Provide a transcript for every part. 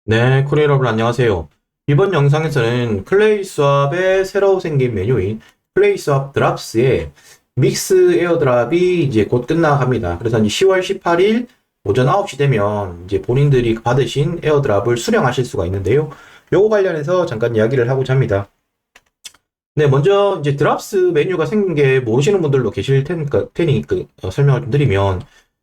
네, 코리아 여러분 안녕하세요. 이번 영상에서는 클레이스왑의 새로 생긴 메뉴인 클레이스왑 드랍스의 믹스 에어드랍이 이제 곧 끝나갑니다. 그래서 이제 10월 18일 오전 9시 되면 이제 본인들이 받으신 에어드랍을 수령하실 수가 있는데요. 요거 관련해서 잠깐 이야기를 하고자 합니다. 네, 먼저 이제 드랍스 메뉴가 생긴 게 모르시는 분들도 계실 테니 설명을 좀 드리면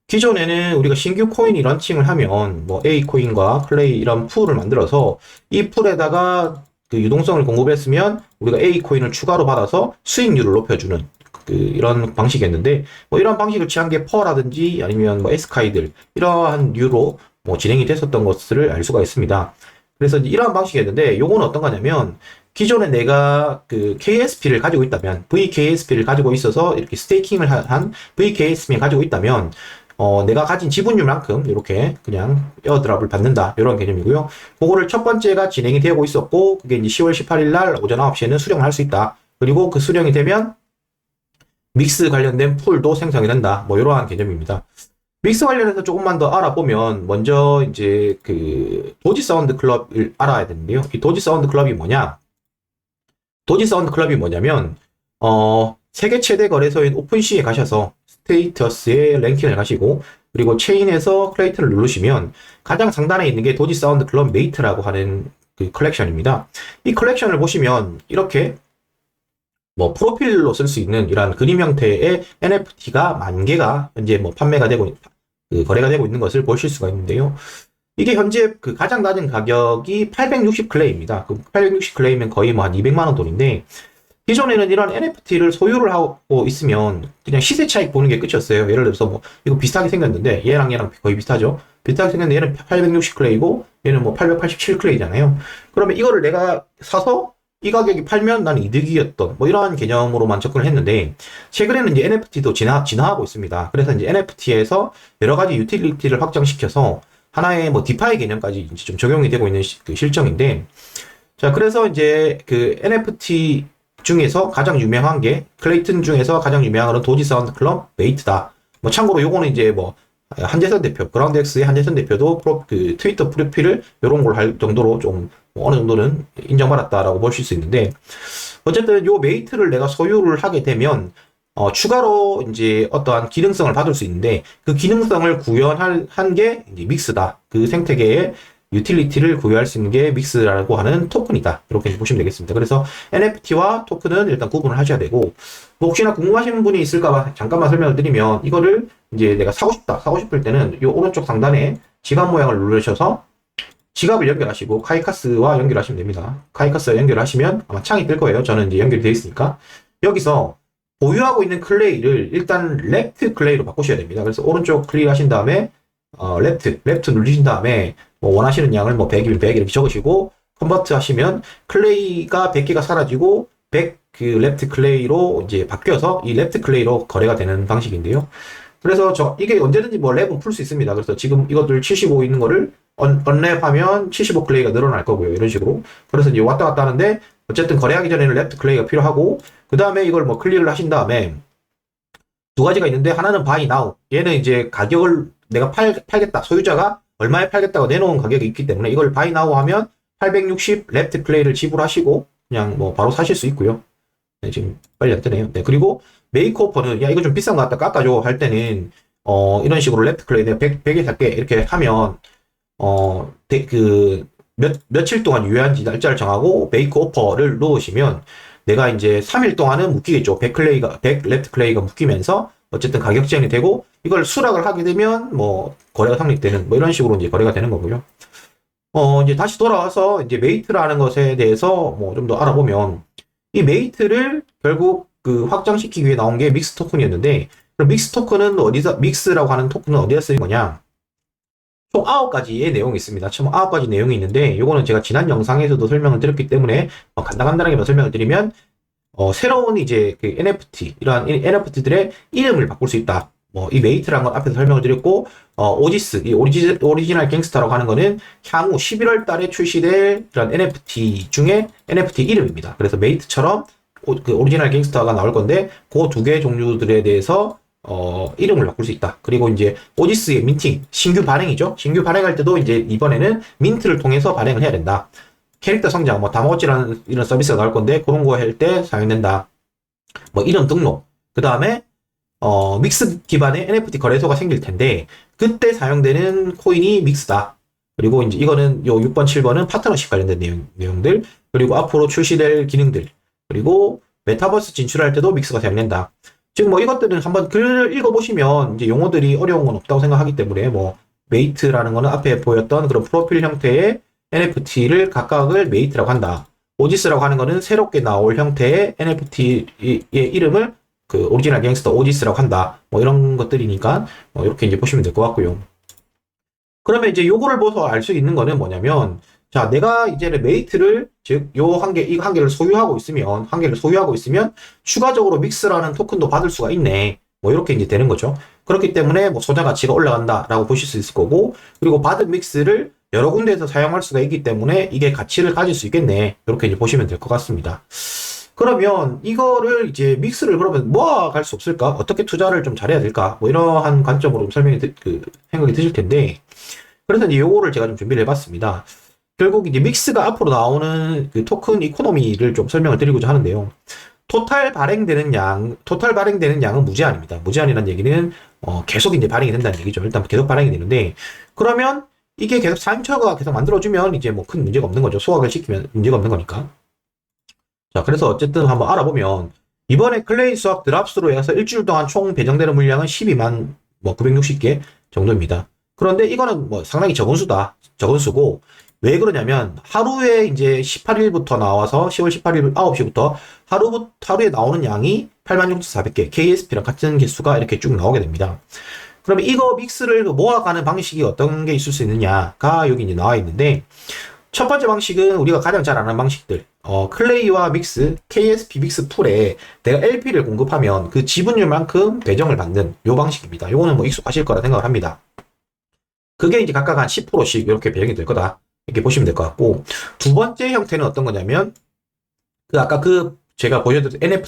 기존에는 우리가 신규 코인이 런칭을 하면 뭐 A 코인과 클레이 이런 풀을 만들어서 이 풀에다가 그 유동성을 공급했으면 우리가 A 코인을 추가로 받아서 수익률을 높여주는 이런 방식이었는데 뭐 이런 방식을 취한 게 퍼라든지 아니면 뭐 에스카이들 이러한 류로 뭐 진행이 됐었던 것을 알 수가 있습니다. 그래서 이러한 방식이었는데 요거는 어떤 거냐면 기존에 내가 그 KSP를 가지고 있다면, VKSP를 가지고 있어서 이렇게 스테이킹을 한 VKSP를 가지고 있다면, 내가 가진 지분율만큼 이렇게 그냥 에어드랍을 받는다. 이런 개념이고요. 그거를 첫 번째가 진행이 되고 있었고, 그게 이제 10월 18일 날 오전 9시에는 수령을 할 수 있다. 그리고 그 수령이 되면 믹스 관련된 풀도 생성이 된다. 뭐 이러한 개념입니다. 믹스 관련해서 조금만 더 알아보면 먼저 이제 그 도지 사운드 클럽을 알아야 되는데요. 이 도지 사운드 클럽이 뭐냐? 도지 사운드 클럽이 뭐냐면 세계 최대 거래소인 오픈시에 가셔서 스테이터스에 랭킹을 가시고 그리고 체인에서 클레이트를 누르시면 가장 상단에 있는 게 도지 사운드 클럽 메이트라고 하는 그 컬렉션입니다. 이 컬렉션을 보시면 이렇게 뭐 프로필로 쓸 수 있는 이러한 그림 형태의 NFT가 만 개가 현재 뭐 판매가 되고 거래가 되고 있는 것을 보실 수가 있는데요. 이게 현재 그 가장 낮은 가격이 860 클레이입니다. 그 860 클레이면 거의 뭐 한 200만 원 돈인데 기존에는 이런 NFT를 소유를 하고 있으면 그냥 시세 차익 보는 게 끝이었어요. 예를 들어서 뭐 이거 비슷하게 생겼는데 얘랑 거의 비슷하죠. 비슷하게 생겼는데 얘는 860 클레이고 얘는 뭐 887 클레이잖아요. 그러면 이거를 내가 사서 이 가격이 팔면 난 이득이었던 뭐 이러한 개념으로만 접근을 했는데 최근에는 이제 NFT도 진화하고 있습니다. 그래서 이제 NFT에서 여러 가지 유틸리티를 확장시켜서 하나의 뭐 디파이 개념까지 이제 좀 적용이 되고 있는 그 실정인데 자 그래서 이제 그 NFT 중에서 가장 유명한 게 클레이튼 중에서 가장 유명한 건 도지 사운드 클럽 메이트다. 뭐 참고로 요거는 이제 뭐 한재선 대표, 그라운드엑스의 한재선 대표도 그 트위터 프로필을 이런 걸 할 정도로 좀뭐 어느 정도는 인정받았다라고 보실 수 있는데 어쨌든 요 메이트를 내가 소유를 하게 되면 추가로 이제 어떠한 기능성을 받을 수 있는데 그 기능성을 구현한 게 이제 믹스다. 그 생태계의 유틸리티를 구현할 수 있는 게 믹스라고 하는 토큰이다. 이렇게 보시면 되겠습니다. 그래서 NFT와 토큰은 일단 구분을 하셔야 되고 뭐 혹시나 궁금하신 분이 있을까봐 잠깐만 설명을 드리면 이거를 이제 내가 사고 싶다. 사고 싶을 때는 이 오른쪽 상단에 지갑 모양을 누르셔서 지갑을 연결하시고 카이카스와 연결하시면 됩니다. 카이카스와 연결하시면 아마 창이 뜰 거예요. 저는 이제 연결이 되어 있으니까 여기서 보유하고 있는 클레이를 일단 랩트 클레이로 바꾸셔야 됩니다. 그래서 오른쪽 클릭하신 다음에 랩트 누르신 다음에 뭐 원하시는 양을 뭐 100이면 100 이렇게 적으시고 컨버트 하시면 클레이가 100개가 사라지고 100 그 랩트 클레이로 이제 바뀌어서 이 랩트 클레이로 거래가 되는 방식인데요. 그래서 이게 언제든지 뭐 랩은 풀 수 있습니다. 그래서 지금 이것들 75 있는 거를 언랩하면 75 클레이가 늘어날 거고요. 이런 식으로. 그래서 이제 왔다 갔다 하는데 어쨌든 거래하기 전에는 랩트 클레이가 필요하고 그 다음에 이걸 뭐 클릭을 하신 다음에 두 가지가 있는데 하나는 buy now. 얘는 이제 가격을 내가 팔겠다. 소유자가 얼마에 팔겠다고 내놓은 가격이 있기 때문에 이걸 buy now 하면 860 랩트 클레이를 지불하시고 그냥 뭐 바로 사실 수 있고요. 네, 지금 빨리 안 뜨네요. 네, 그리고 메이크 오퍼는 야 이거 좀 비싼 것 같다 깎아줘 할 때는 이런 식으로 랩트 클레이 내가 100에 살게 이렇게 하면 며칠 동안 유효한지 날짜를 정하고 메이크 오퍼를 넣으시면 내가 이제 3일 동안은 묶이겠죠. 100 랩트 클레이가 묶이면서 어쨌든 가격 제한이 되고 이걸 수락을 하게 되면 뭐 거래가 성립되는 뭐 이런 식으로 이제 거래가 되는 거고요. 이제 다시 돌아와서 이제 메이트라는 것에 대해서 뭐 좀 더 알아보면 이 메이트를 결국 그 확장시키기 위해 나온 게 믹스 토큰이었는데 그럼 믹스 토큰은 어디서 믹스라고 하는 토큰은 어디다 쓰인 거냐? 총 9가지의 내용이 있습니다. 총 9가지 내용이 있는데 이거는 제가 지난 영상에서도 설명을 드렸기 때문에 간단하게만 설명을 드리면 새로운 이제 그 NFT 이러한 NFT들의 이름을 바꿀 수 있다. 뭐 이 메이트라는 건 앞에서 설명을 드렸고 오지스 이 오리지널 갱스터라고 하는 거는 향후 11월 달에 출시될 그런 NFT 중에 NFT 이름입니다. 그래서 메이트처럼 그 오리지널 갱스터가 나올 건데 그 두 개 종류들에 대해서 이름을 바꿀 수 있다. 그리고 이제 오지스의 민팅, 신규 발행이죠. 신규 발행할 때도 이제 이번에는 민트를 통해서 발행을 해야 된다. 캐릭터 성장, 뭐 다마고치라는 이런 서비스가 나올 건데 그런 거 할 때 사용된다. 뭐 이름 등록, 그 다음에 믹스 기반의 NFT 거래소가 생길 텐데 그때 사용되는 코인이 믹스다. 그리고 이제 이거는 요 6번, 7번은 파트너십 관련된 내용들, 그리고 앞으로 출시될 기능들, 그리고 메타버스 진출할 때도 믹스가 사용된다. 지금 뭐 이것들은 한번 글을 읽어보시면 이제 용어들이 어려운 건 없다고 생각하기 때문에 뭐 메이트라는 거는 앞에 보였던 그런 프로필 형태의 NFT를 각각을 메이트라고 한다. 오지스라고 하는 거는 새롭게 나올 형태의 NFT의 이름을 그 오리지널 갱스터 오지스라고 한다. 뭐 이런 것들이니까 이렇게 이제 보시면 될 것 같고요. 그러면 이제 요거를 보서 알 수 있는 거는 뭐냐면, 자, 내가 이제는 메이트를, 즉, 이거 한 개를 소유하고 있으면, 추가적으로 믹스라는 토큰도 받을 수가 있네. 뭐, 이렇게 이제 되는 거죠. 그렇기 때문에, 뭐, 소장 가치가 올라간다라고 보실 수 있을 거고, 그리고 받은 믹스를 여러 군데에서 사용할 수가 있기 때문에, 이게 가치를 가질 수 있겠네. 이렇게 이제 보시면 될 것 같습니다. 그러면, 이거를 이제 믹스를 그러면 모아갈 수 없을까? 어떻게 투자를 좀 잘해야 될까? 뭐, 이러한 관점으로 생각이 드실 텐데, 그래서 이제 요거를 제가 좀 준비를 해봤습니다. 결국 이제 믹스가 앞으로 나오는 그 토큰 이코노미를 좀 설명을 드리고자 하는데요. 토탈 발행되는 양은 무제한입니다. 무제한이라는 얘기는 계속 이제 발행이 된다는 얘기죠. 일단 계속 발행이 되는데, 그러면 이게 계속 사임처가 계속 만들어주면 이제 뭐 큰 문제가 없는 거죠. 소각을 시키면 문제가 없는 거니까. 자, 그래서 어쨌든 한번 알아보면 이번에 클레이 수학 드랍스로 해서 일주일 동안 총 배정되는 물량은 12만 뭐 960개 정도입니다. 그런데 이거는 뭐 상당히 적은 수다. 적은 수고, 왜 그러냐면 하루에 이제 18일부터 나와서 10월 18일 9시부터 하루에 나오는 양이 86,400개, KSP랑 같은 개수가 이렇게 쭉 나오게 됩니다. 그러면 이거 믹스를 모아가는 방식이 어떤 게 있을 수 있느냐가 여기 이제 나와 있는데, 첫 번째 방식은 우리가 가장 잘 아는 방식들, 클레이와 믹스, KSP 믹스 풀에 내가 LP를 공급하면 그 지분율만큼 배정을 받는 요 방식입니다. 요거는 뭐 익숙하실 거라 생각을 합니다. 그게 이제 각각 한 10%씩 이렇게 배정이 될 거다. 이렇게 보시면 될 것 같고, 두 번째 형태는 어떤 거냐면, 아까 제가 보여드린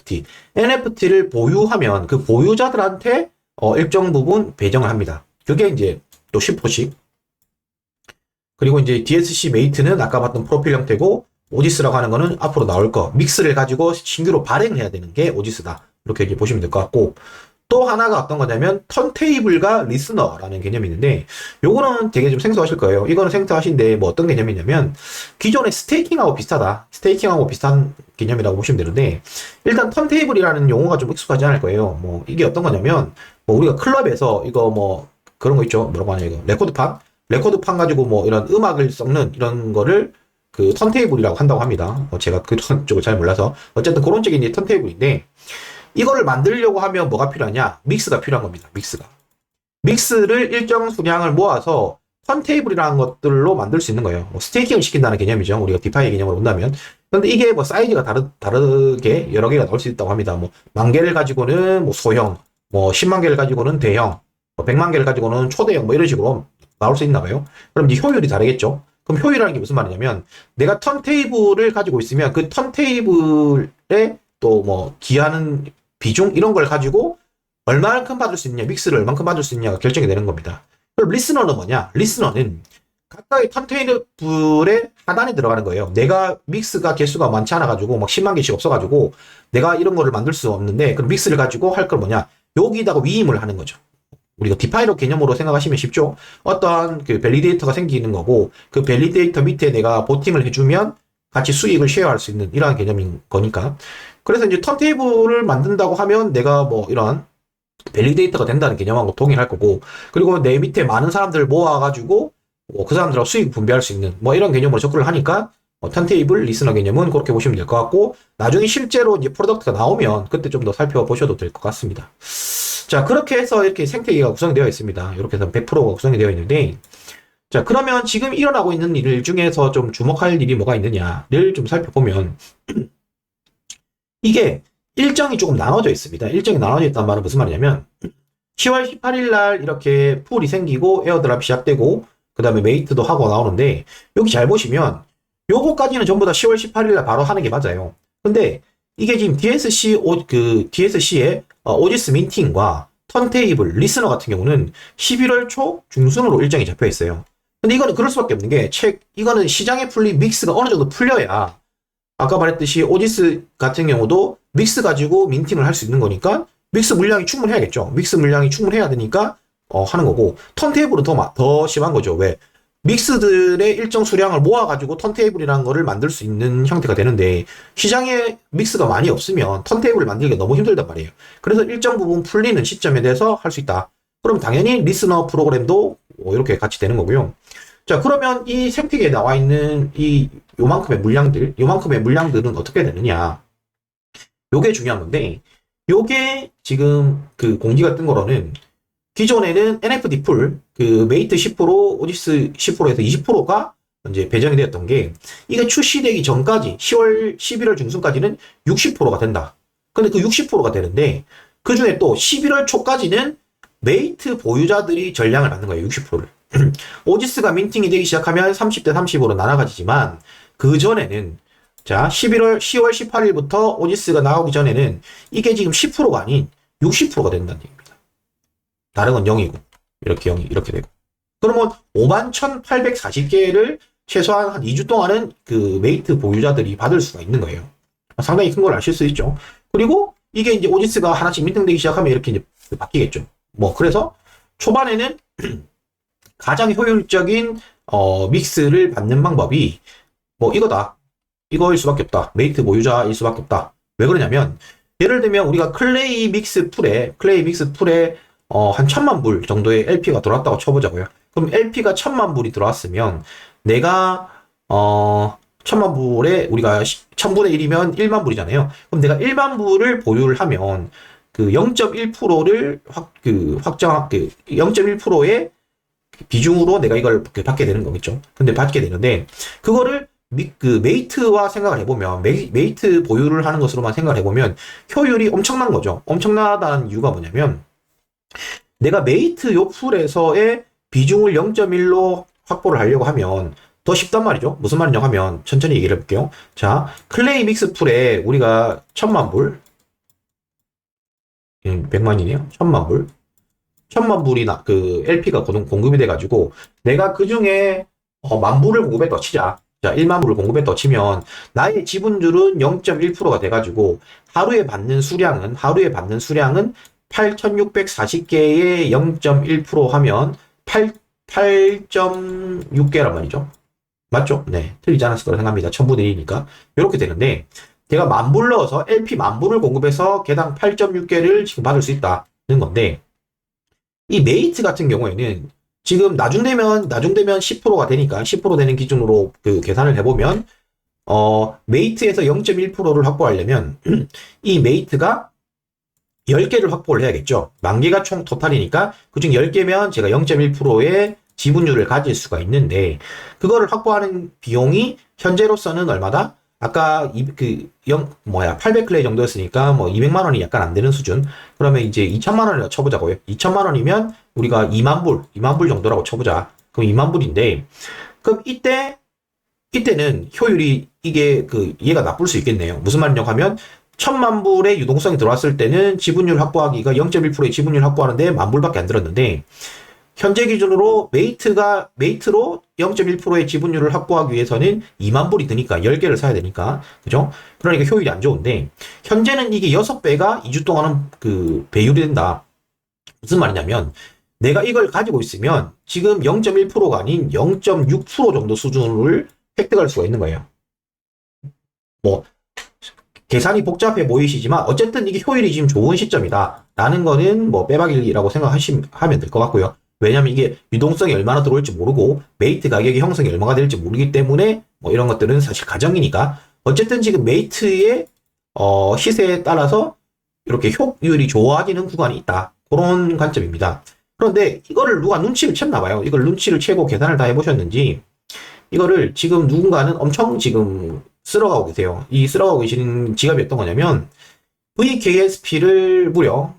NFT를 보유하면 그 보유자들한테 일정 부분 배정을 합니다. 그게 이제 또 10%씩. 그리고 이제 DSC 메이트는 아까 봤던 프로필 형태고, 오지스라고 하는 거는 앞으로 나올 거, 믹스를 가지고 신규로 발행을 해야 되는 게 오지스다. 이렇게 이제 보시면 될 것 같고, 또 하나가 어떤 거냐면 턴테이블과 리스너라는 개념이 있는데, 요거는 되게 좀 생소하실 거예요. 이거는 생소하신데 뭐 어떤 개념이냐면 기존의 스테이킹하고 비슷하다. 스테이킹하고 비슷한 개념이라고 보시면 되는데, 일단 턴테이블이라는 용어가 좀 익숙하지 않을 거예요. 뭐 이게 어떤 거냐면, 뭐 우리가 클럽에서 이거 뭐 그런 거 있죠. 뭐라고 하냐, 이거 레코드판 가지고 뭐 이런 음악을 섞는 이런 거를 그 턴테이블이라고 한다고 합니다. 제가 그런 쪽을 잘 몰라서 어쨌든 그런 쪽이 이제 턴테이블인데, 이거를 만들려고 하면 뭐가 필요하냐? 믹스가 필요한 겁니다. 믹스를 일정 수량을 모아서 턴테이블이라는 것들로 만들 수 있는 거예요. 스테이킹을 시킨다는 개념이죠. 우리가 디파이 개념으로 본다면. 그런데 이게 뭐 사이즈가 다르게 여러 개가 나올 수 있다고 합니다. 뭐 10,000개를 가지고는 뭐 소형, 뭐 10만 개를 가지고는 대형, 뭐 100만 개를 가지고는 초대형, 뭐 이런 식으로 나올 수 있나 봐요. 그럼 이제 효율이 다르겠죠. 그럼 효율이라는 게 무슨 말이냐면, 내가 턴테이블을 가지고 있으면 그 턴테이블에 또 뭐 기하는 비중 이런 걸 가지고 얼마만큼 받을 수 있냐, 믹스를 얼마만큼 받을 수 있냐가 결정이 되는 겁니다. 그럼 리스너는 뭐냐? 리스너는 각각의 턴테이블의 하단에 들어가는 거예요. 내가 믹스가 개수가 많지 않아 가지고 막 10만 개씩 없어 가지고 내가 이런 거를 만들 수 없는데, 그럼 믹스를 가지고 할 걸 뭐냐? 여기다가 위임을 하는 거죠. 우리가 디파이너 개념으로 생각하시면 쉽죠? 어떠한 그 밸리데이터가 생기는 거고, 그 밸리데이터 밑에 내가 보팅을 해주면 같이 수익을 쉐어할 수 있는 이러한 개념인 거니까. 그래서 이제 턴테이블을 만든다고 하면 내가 뭐 이런 밸리데이터가 된다는 개념하고 동일할 거고, 그리고 내 밑에 많은 사람들을 모아가지고 그 사람들하고 수익 분배할 수 있는 뭐 이런 개념으로 접근을 하니까, 턴테이블 리스너 개념은 그렇게 보시면 될 것 같고, 나중에 실제로 이제 프로덕트가 나오면 그때 좀 더 살펴보셔도 될 것 같습니다. 자, 그렇게 해서 이렇게 생태계가 구성되어 있습니다. 이렇게 해서 100%가 구성이 되어 있는데, 자, 그러면 지금 일어나고 있는 일 중에서 좀 주목할 일이 뭐가 있느냐를 좀 살펴보면, 이게 일정이 조금 나눠져 있습니다. 일정이 나눠져 있단 말은 무슨 말이냐면, 10월 18일 날 이렇게 풀이 생기고 에어드랍이 시작되고 그 다음에 메이트도 하고 나오는데, 여기 잘 보시면 요거까지는 전부 다 10월 18일 날 바로 하는 게 맞아요. 근데 이게 지금 DSC의 오지스 민팅과 턴테이블, 리스너 같은 경우는 11월 초 중순으로 일정이 잡혀 있어요. 근데 이거는 그럴 수밖에 없는 게, 이거는 시장에 풀린 믹스가 어느 정도 풀려야, 아까 말했듯이 오지스 같은 경우도 믹스 가지고 민팅을 할 수 있는 거니까, 믹스 물량이 충분해야겠죠. 믹스 물량이 충분해야 되니까, 하는 거고, 턴테이블은 더 심한 거죠. 왜? 믹스들의 일정 수량을 모아가지고 턴테이블이라는 거를 만들 수 있는 형태가 되는데, 시장에 믹스가 많이 없으면 턴테이블을 만들기가 너무 힘들단 말이에요. 그래서 일정 부분 풀리는 시점에 대해서 할 수 있다. 그럼 당연히 리스너 프로그램도 이렇게 같이 되는 거고요. 자, 그러면 이 생태계에 나와 있는 요만큼의 물량들은 어떻게 되느냐. 요게 중요한 건데, 요게 지금 그 공지가 뜬 거로는 기존에는 NFT 풀, 그 메이트 10%, 오지스 10%에서 20%가 이제 배정이 되었던 게, 이게 출시되기 전까지 11월 중순까지는 60%가 된다. 근데 그 60%가 되는데, 그 중에 또 11월 초까지는 메이트 보유자들이 전량을 받는 거예요, 60%를. 오지스가 민팅이 되기 시작하면 30대 30으로 나눠가지지만, 그 전에는, 자, 10월 18일부터 오지스가 나오기 전에는 이게 지금 10%가 아닌 60%가 된다는 얘기입니다. 다른 건 0이고, 이렇게 0이 이렇게 되고. 그러면 51,840개를 최소한 한 2주 동안은 그 메이트 보유자들이 받을 수가 있는 거예요. 상당히 큰 걸 아실 수 있죠. 그리고 이게 이제 오지스가 하나씩 민팅되기 시작하면 이렇게 이제 바뀌겠죠. 그래서 초반에는 가장 효율적인, 믹스를 받는 방법이, 이거다. 이거일 수밖에 없다. 메이트 보유자일 수밖에 없다. 왜 그러냐면, 예를 들면 우리가 클레이 믹스 풀에, 한 1000만 불 정도의 LP가 들어왔다고 쳐보자고요. 그럼 LP가 1000만 불이 들어왔으면, 내가, 1000만 불에 우리가 1000분의 1이면 1만 불이잖아요. 그럼 내가 1만 불을 보유를 하면, 그 0.1%를 0.1%의 비중으로 내가 이걸 받게 되는 거겠죠. 근데 받게 되는데, 그거를 메이트와 생각을 해보면, 메이트 보유를 하는 것으로만 생각을 해보면, 효율이 엄청난 거죠. 엄청나다는 이유가 뭐냐면, 내가 메이트 요 풀에서의 비중을 0.1로 확보를 하려고 하면 더 쉽단 말이죠. 무슨 말이냐 하면 천천히 얘기를 해볼게요. 자, 클레이 믹스 풀에 우리가 1000만 불, 100만이네요. 1000만 불. 1000만 불이 그 LP가 공급이 돼가지고 내가 그 중에 만 불을 공급했다 치자. 자, 1만 불을 공급했다 치면 나의 지분율은 0.1%가 돼가지고 하루에 받는 수량은 8,640개의 0.1% 하면 8.6개란 말이죠. 맞죠? 네. 틀리지 않았을 거라 생각합니다. 1000분의 1이니까. 이렇게 되는데, 제가 만불 넣어서 LP 만불을 공급해서 개당 8.6개를 지금 받을 수 있다는 건데, 이 메이트 같은 경우에는 지금 나중되면 10%가 되니까 10% 되는 기준으로 그 계산을 해보면, 메이트에서 0.1%를 확보하려면, 이 메이트가 10개를 확보를 해야겠죠. 10,000개가 총 토탈이니까 그중 10개면 제가 0.1%의 지분율을 가질 수가 있는데 그거를 확보하는 비용이 현재로서는 얼마다? 아까 800클레이 정도였으니까 200만 원이 약간 안 되는 수준. 그러면 이제 2천만 원이라고 쳐보자고요. 2천만 원이면 우리가 2만 불 정도라고 쳐보자. 그럼 2만 불인데 그럼 이때는 효율이 얘가 나쁠 수 있겠네요. 무슨 말이냐고 하면 1000만 불의 유동성이 들어왔을 때는 지분율 확보하기가 0.1%의 지분율 확보하는데 만 불밖에 안 들었는데 현재 기준으로 메이트로 0.1%의 지분율을 확보하기 위해서는 2만 불이 드니까 10개를 사야 되니까 그죠? 그러니까 효율이 안 좋은데 현재는 이게 6배가 2주 동안은 그 배율이 된다. 무슨 말이냐면 내가 이걸 가지고 있으면 지금 0.1%가 아닌 0.6% 정도 수준을 획득할 수가 있는 거예요. 계산이 복잡해 보이시지만 어쨌든 이게 효율이 지금 좋은 시점이다 라는 거는 빼박이라고 생각하면 될 것 같고요. 왜냐면 이게 유동성이 얼마나 들어올지 모르고 메이트 가격의 형성이 얼마가 될지 모르기 때문에 이런 것들은 사실 가정이니까 어쨌든 지금 메이트의 시세에 따라서 이렇게 효율이 좋아지는 구간이 있다. 그런 관점입니다. 그런데 이거를 누가 눈치를 챘나 봐요. 이걸 눈치를 채고 계산을 다 해보셨는지 이거를 지금 누군가는 엄청 지금 쓸어가고 계세요. 이 쓸어가고 계시는 지갑이 어떤 거냐면 VKSP를 무려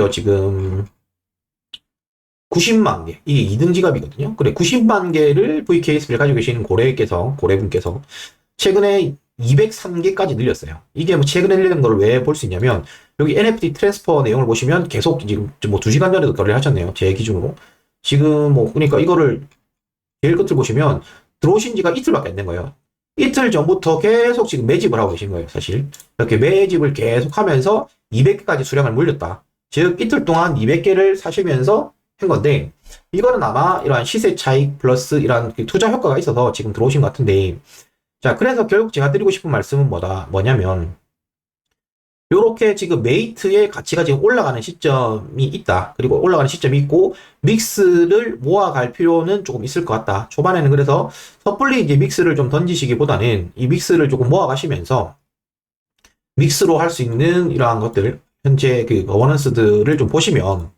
지금 90만 개. 이게 2등 지갑이거든요. 그래, 90만 개를 VKSP를 가지고 계시는 고래분께서 최근에 203개까지 늘렸어요. 이게 최근에 늘리는 걸 왜 볼 수 있냐면 여기 NFT 트랜스퍼 내용을 보시면 계속 지금 뭐 2시간 전에도 거래를 하셨네요. 제 기준으로. 지금 뭐, 그러니까 이거를 제일 끝을 보시면 들어오신 지가 이틀밖에 안 된 거예요. 이틀 전부터 계속 지금 매집을 하고 계신 거예요, 사실. 이렇게 매집을 계속 하면서 200개까지 수량을 물렸다. 즉, 이틀 동안 200개를 사시면서 한 건데, 이거는 아마 이러한 시세 차익 플러스 이러한 투자 효과가 있어서 지금 들어오신 것 같은데, 자, 그래서 결국 제가 드리고 싶은 말씀은 뭐냐면, 요렇게 지금 메이트의 가치가 지금 올라가는 시점이 있다. 그리고 올라가는 시점이 있고, 믹스를 모아갈 필요는 조금 있을 것 같다. 초반에는 그래서 섣불리 이제 믹스를 좀 던지시기보다는 이 믹스를 조금 모아가시면서 믹스로 할 수 있는 이러한 것들, 현재 그 거버넌스들을 좀 보시면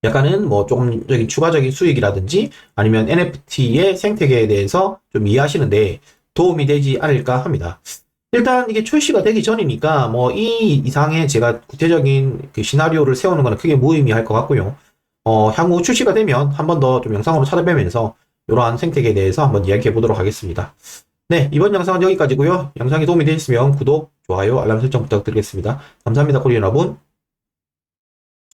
약간은 뭐 조금 저기 추가적인 수익이라든지 아니면 NFT의 생태계에 대해서 좀 이해하시는데 도움이 되지 않을까 합니다. 일단 이게 출시가 되기 전이니까 뭐 이 이상의 제가 구체적인 그 시나리오를 세우는 거는 크게 무의미할 것 같고요. 향후 출시가 되면 한 번 더 좀 영상으로 찾아뵈면서 이러한 생태계에 대해서 한번 이야기해 보도록 하겠습니다. 네, 이번 영상은 여기까지고요. 영상이 도움이 되셨으면 구독, 좋아요, 알람 설정 부탁드리겠습니다. 감사합니다, 코리안 여러분.